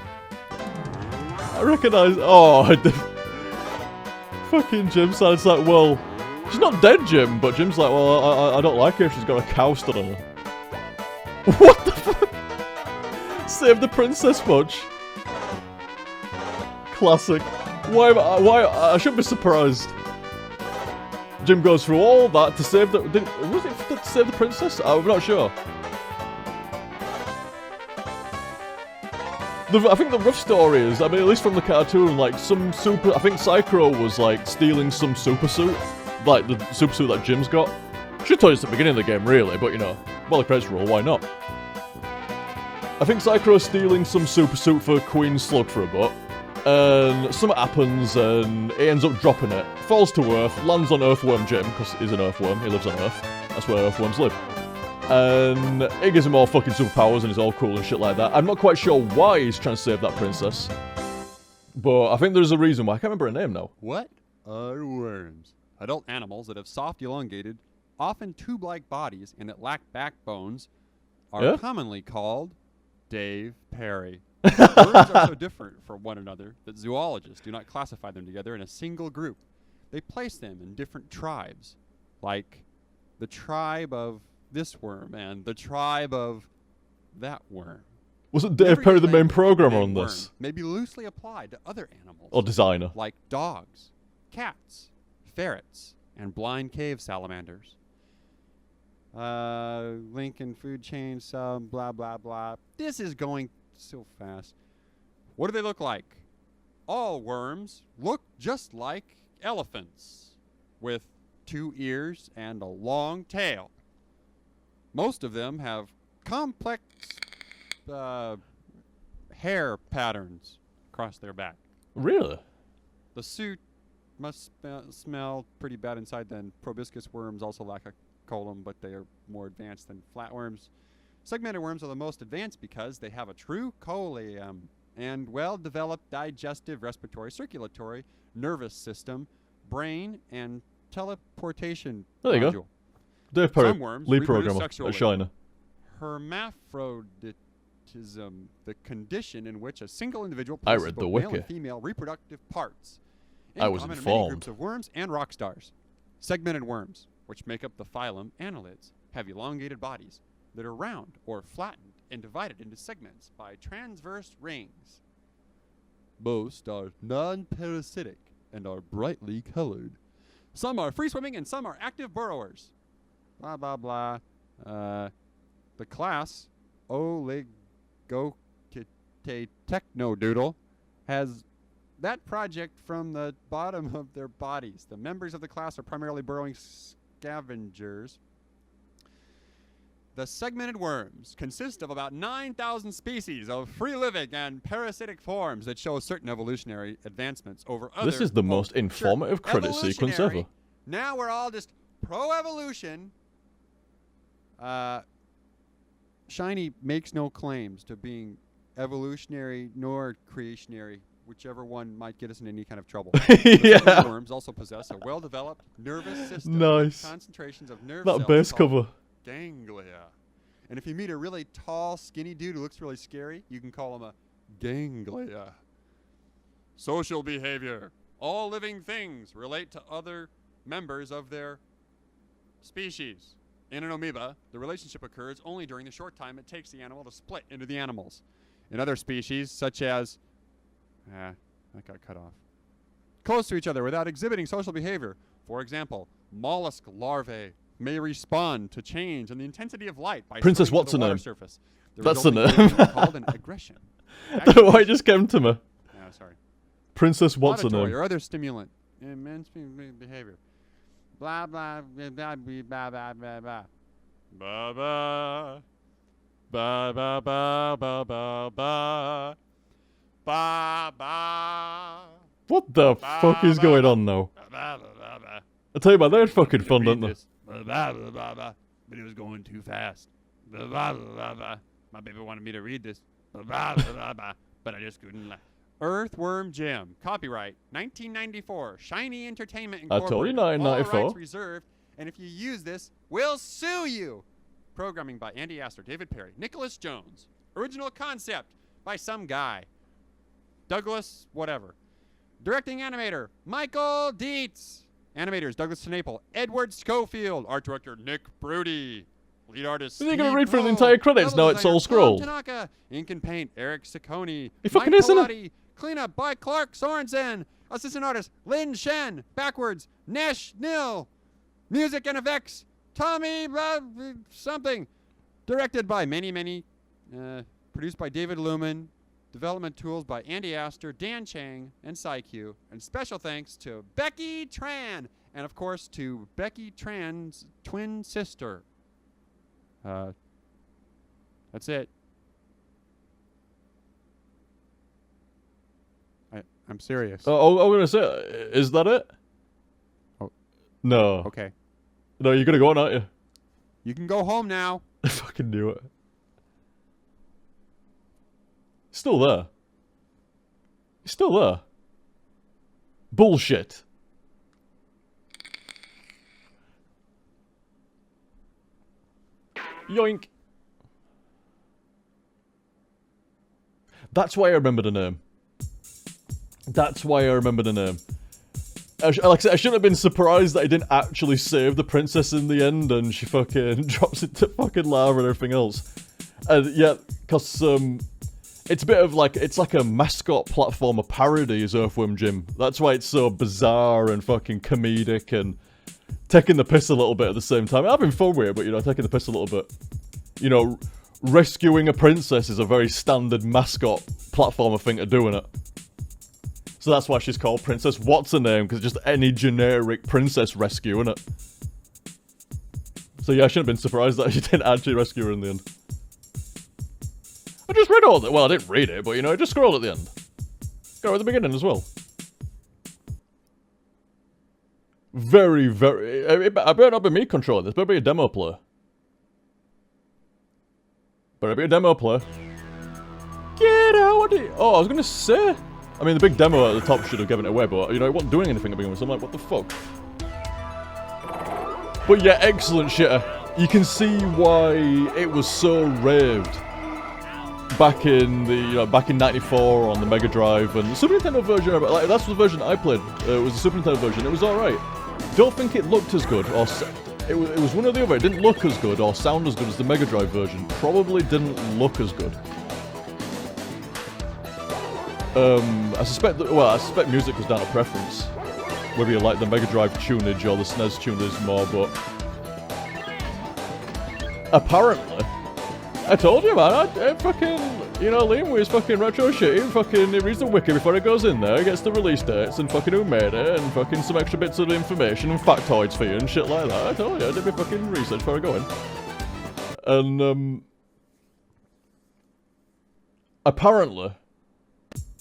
I recognise. Oh, fucking Jim sounds like, well, she's not dead, Jim, but Jim's like, well, I don't like her if she's got a cow stood on her. What the fuck? Save the princess much? Classic. Why? I shouldn't be surprised. Jim goes through all that to save the. Was it to save the princess? I'm not sure. I think the rough story is, I mean, at least from the cartoon, like, some super... I think Psycho was, like, stealing some super suit. Like, the super suit that Jim's got. Should told us at the beginning of the game, really, but, you know, well, the credits roll, why not? I think Psycho's stealing some super suit for Queen Slug for a bit. And something happens, and he ends up dropping it. Falls to Earth, lands on Earthworm Jim, because he's an Earthworm, he lives on Earth. That's where Earthworms live. And it gives him all fucking superpowers and he's all cool and shit like that. I'm not quite sure why he's trying to save that princess. But I think there's a reason why. I can't remember her name now. What are worms? Adult animals that have soft, elongated, often tube-like bodies and that lack backbones are commonly called Dave Perry. Worms are so different from one another that zoologists do not classify them together in a single group. They place them in different tribes, like the tribe of this worm and the tribe of that worm. Wasn't Dave Perry the main programmer on this? May be loosely applied to other animals. Or designer. Like dogs, cats, ferrets, and blind cave salamanders. Lincoln food chain, some blah, blah, blah. This is going so fast. What do they look like? All worms look just like elephants, with 2 ears and a long tail. Most of them have complex hair patterns across their back. Really? The suit must smell pretty bad inside. Then proboscis worms also lack a colon, but they are more advanced than flatworms. Segmented worms are the most advanced because they have a true coleum and well-developed digestive, respiratory, circulatory, nervous system, brain, and teleportation there you module. Go. Dave Perry, Some worms lead programmer at Shiner. Hermaphroditism, the condition in which a single individual possesses both male and female reproductive parts. I was informed. informed. Many groups of worms and rock stars. Segmented worms, which make up the phylum Annelids, have elongated bodies that are round or flattened and divided into segments by transverse rings. Most are non-parasitic and are brightly colored. Some are free-swimming and some are active burrowers. Blah, blah, blah. The class Oligotechnodoodle has that project from the bottom of their bodies. The members of the class are primarily burrowing scavengers. The segmented worms consist of about 9,000 species of free-living and parasitic forms that show certain evolutionary advancements over other... This is the most informative credit sequence ever. Now we're all just pro-evolution. Shiny makes no claims to being evolutionary nor creationary, whichever one might get us in any kind of trouble. Yeah. Worms also possess a well-developed nervous system. Nice. Concentrations of nerve that cells base cover. Ganglia. And if you meet a really tall, skinny dude who looks really scary, you can call him a ganglia. Social behavior. All living things relate to other members of their species. In an amoeba, the relationship occurs only during the short time it takes the animal to split into the animals. In other species, such as... that got cut off. Close to each other without exhibiting social behavior. For example, mollusk larvae may respond to change in the intensity of light by Princess swimming to the water What's-her-name. surface. The That's the resulting name. gradient called an aggression. Why it just came to me? Oh, sorry. Princess what's her Auditory name? or other stimulant. Immense behavior. Blah, blah, blah, blah, blah, blah, blah, blah, blah. Ba, ba. Ba, ba, ba, ba, ba, ba. Ba, ba. What the fuck is going on now? Ba, ba, ba, ba. I tell you about, they had fucking fun, Read didn't they? this. Ba, ba, ba, ba, ba. But it was going too fast. Ba, ba, ba, ba, ba. My baby wanted me to read this. Ba, ba, ba, ba, ba. But I just couldn't. Earthworm Jim. Copyright 1994. Shiny Entertainment I Incorporated. told you 1994. All rights reserved. And if you use this, we'll sue you. Programming by Andy Astor, David Perry, Nicholas Jones. Original concept by some guy. Douglas whatever. Directing animator, Michael Dietz. Animators, Douglas Stapleton, Edward Schofield. Art director, Nick Brody. Lead artist, Is he gonna Steve read through the Cole. entire credits? Level Now it's designer, all scrolled. Tom Tanaka. Ink and paint, Eric Ciccone. He fucking Mike is, isn't Pilati. Cleanup by Clark Sorensen. Assistant artist, Lynn Shen. Backwards, Nesh Nil. Music and effects, Tommy something. Directed by many. Produced by David Lumen. Development tools by Andy Astor, Dan Chang, and SciQ. And special thanks to Becky Tran. And of course to Becky Tran's twin sister. That's it. I'm serious. Oh, I'm gonna say, is that it? Oh. No. Okay. No, you're gonna go on, aren't you? You can go home now. I fucking knew it. Still there. He's still there. Bullshit. Yoink. That's why I remember the name. That's why I remember the name. Like I said, I shouldn't have been surprised that I didn't actually save the princess in the end and she fucking drops into fucking lava and everything else. And yeah, because it's a bit of like, it's like a mascot platformer parody is Earthworm Jim. That's why it's so bizarre and fucking comedic and taking the piss a little bit at the same time. Having fun with it, but you know, taking the piss a little bit. You know, rescuing a princess is a very standard mascot platformer thing to do in it. So that's why she's called Princess What's Her Name, because just any generic princess rescue, innit? So yeah, I shouldn't have been surprised that she didn't actually rescue her in the end. I just read all that. Well, I didn't read it, but you know, I just scrolled at the end. Go at the beginning as well. Very. I better not be me controlling this. Better be a demo player. Better be a demo player. Get out! Oh, I was gonna say. I mean, the big demo at the top should have given it away, but you know, it wasn't doing anything to begin with. So I'm like, what the fuck? But yeah, excellent shitter. You can see why it was so raved back in the back in '94 on the Mega Drive and the Super Nintendo version. Like that's the version I played. It was the Super Nintendo version. It was all right. Don't think it looked as good, or it was one or the other. It didn't look as good or sound as good as the Mega Drive version. Probably didn't look as good. I suspect music was down to preference. Whether you like the Mega Drive tunage or the SNES tunage more, but apparently, I told you, man, I fucking, you know, Liam with his fucking retro shit, he reads the wiki before it goes in there, gets the release dates and fucking who made it, and fucking some extra bits of information and factoids for you and shit like that. I told you, I did my fucking research before I go in. And, apparently,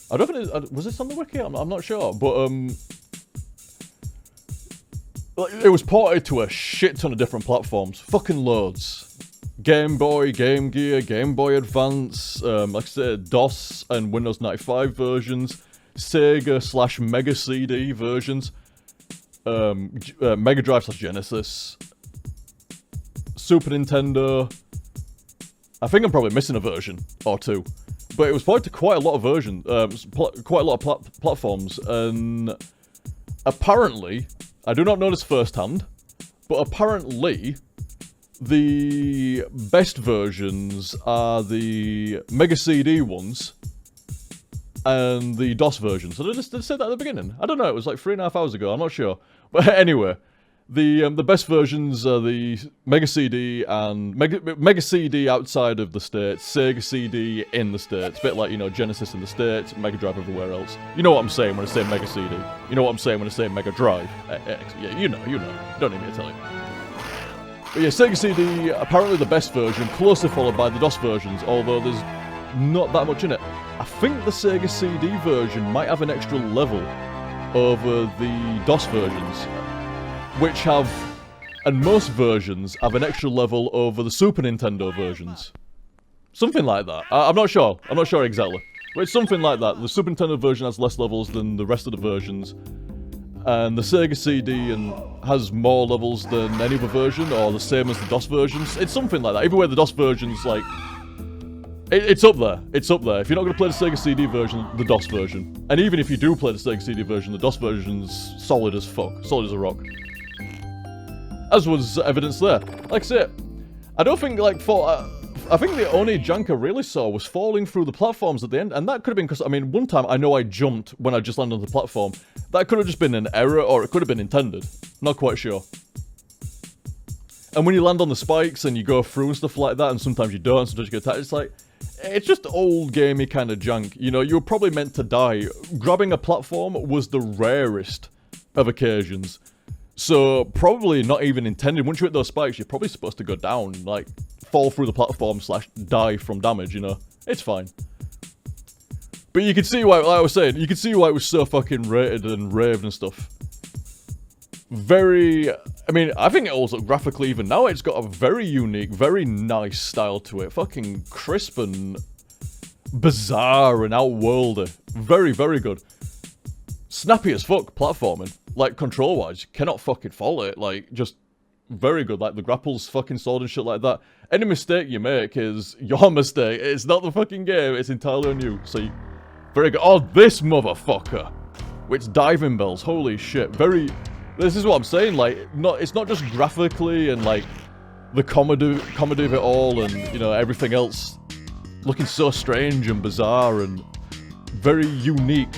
I don't think was this on the wiki? I'm not sure, but it was ported to a shit ton of different platforms, fucking loads. Game Boy, Game Gear, Game Boy Advance, like I said, DOS and Windows 95 versions, Sega / Mega CD versions, Mega Drive / Genesis, Super Nintendo. I think I'm probably missing a version or two. But it was ported to quite a lot of versions, quite a lot of platforms, and apparently, I do not know this firsthand, but apparently, the best versions are the Mega CD ones and the DOS version. So did I say that at the beginning? I don't know, it was like 3.5 hours ago, I'm not sure. But anyway, The best versions are the Mega CD and Mega CD outside of the States, Sega CD in the States. A bit like, you know, Genesis in the States, Mega Drive everywhere else. You know what I'm saying when I say Mega CD. You know what I'm saying when I say Mega Drive. Yeah, you know. Don't need me to tell you. But yeah, Sega CD, apparently the best version, closely followed by the DOS versions, although there's not that much in it. I think the Sega CD version might have an extra level over the DOS versions. Which have, and most versions have an extra level over the Super Nintendo versions. Something like that. I'm not sure. I'm not sure exactly. But it's something like that. The Super Nintendo version has less levels than the rest of the versions. And the Sega CD has more levels than any other version, or the same as the DOS versions. It's something like that. Everywhere the DOS version's like... It's up there. It's up there. If you're not going to play the Sega CD version, the DOS version. And even if you do play the Sega CD version, the DOS version's solid as fuck. Solid as a rock. As was evidence there. Like I say, I don't think, like, I think the only jank I really saw was falling through the platforms at the end, and that could have been because, I mean, one time I know I jumped when I just landed on the platform. That could have just been an error, or it could have been intended. Not quite sure. And when you land on the spikes and you go through and stuff like that, and sometimes you don't, sometimes you get attacked, it's like, it's just old gamey kind of junk. You know, you were probably meant to die. Grabbing a platform was the rarest of occasions. So, probably not even intended. Once you hit those spikes, you're probably supposed to go down, like, fall through the platform / die from damage, you know? It's fine. But you can see why, like I was saying, you can see why it was so fucking rated and raved and stuff. Very, I mean, I think it also graphically, even now, it's got a very unique, very nice style to it. Fucking crisp and bizarre and outworldy. Very, very good. Snappy as fuck platforming. Like, control-wise, you cannot fucking follow it. Like, just very good. Like, the grapple's fucking solid and shit like that. Any mistake you make is your mistake. It's not the fucking game. It's entirely on you. So, very good. Oh, this motherfucker. Which diving bells. Holy shit. Very... This is what I'm saying. Like, it's not just graphically and, like, the comedy of it all and, you know, everything else looking so strange and bizarre and very unique,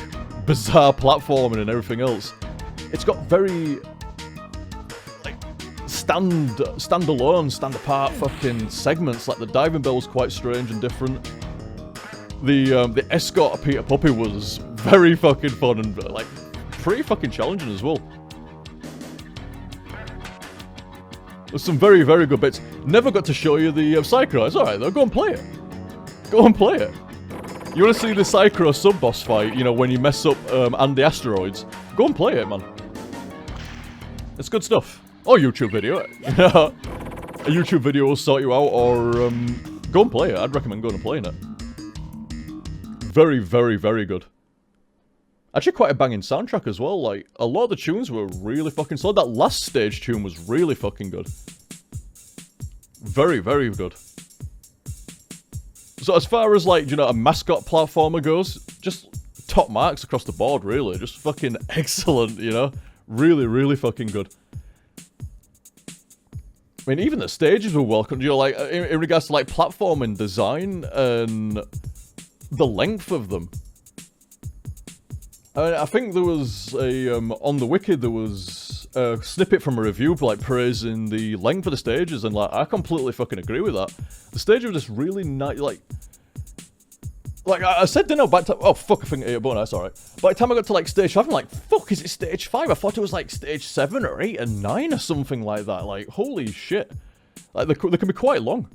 bizarre platforming and everything else. It's got very, like, stand-alone, stand-apart fucking segments. Like, the diving bell was quite strange and different. The escort of Peter Puppy was very fucking fun and, like, pretty fucking challenging as well. There's some very, very good bits. Never got to show you the Psycho. It's alright though, go and play it. Go and play it. You want to see the Psycho sub-boss fight, you know, when you mess up and the asteroids? Go and play it, man. It's good stuff. Or YouTube video. A YouTube video will sort you out, or go and play it. I'd recommend going and playing it. Very, very, very good. Actually quite a banging soundtrack as well. Like, a lot of the tunes were really fucking solid. That last stage tune was really fucking good. Very, very good. So as far as, like, you know, a mascot platformer goes, just top marks across the board, really. Just fucking excellent, you know? Really, really fucking good. I mean, even the stages were well, you know, like, in regards to, like, platforming design and the length of them. I think there was a, on the wiki, there was a snippet from a review, like, praising the length of the stages, and, like, I completely fucking agree with that. The stages were just really nice, like, I said, didn't know, back to, oh, fuck, I think I ate a bone, that's alright. By the time I got to, like, stage 5, I'm like, fuck, is it stage 5? I thought it was, like, stage 7 or 8 and 9 or something like that, like, holy shit. Like, they can be quite long.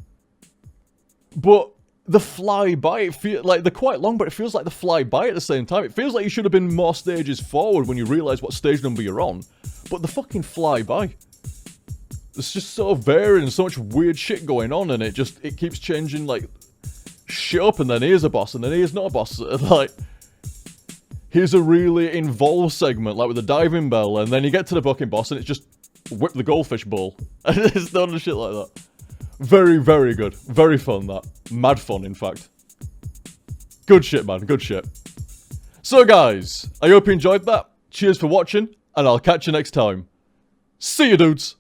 But the flyby, it feels like they're quite long, but it feels like the flyby at the same time. It feels like you should have been more stages forward when you realise what stage number you're on. But the fucking flyby. It's just so varied and so much weird shit going on, and it keeps changing, like, shit up, and then here's a boss, and then here's not a boss. Like, here's a really involved segment, like with the diving bell, and then you get to the fucking boss, and it's just whip the goldfish ball. And it's done and shit like that. Very, very good. Very fun, that. Mad fun, in fact. Good shit, man. Good shit. So, guys, I hope you enjoyed that. Cheers for watching, and I'll catch you next time. See you, dudes.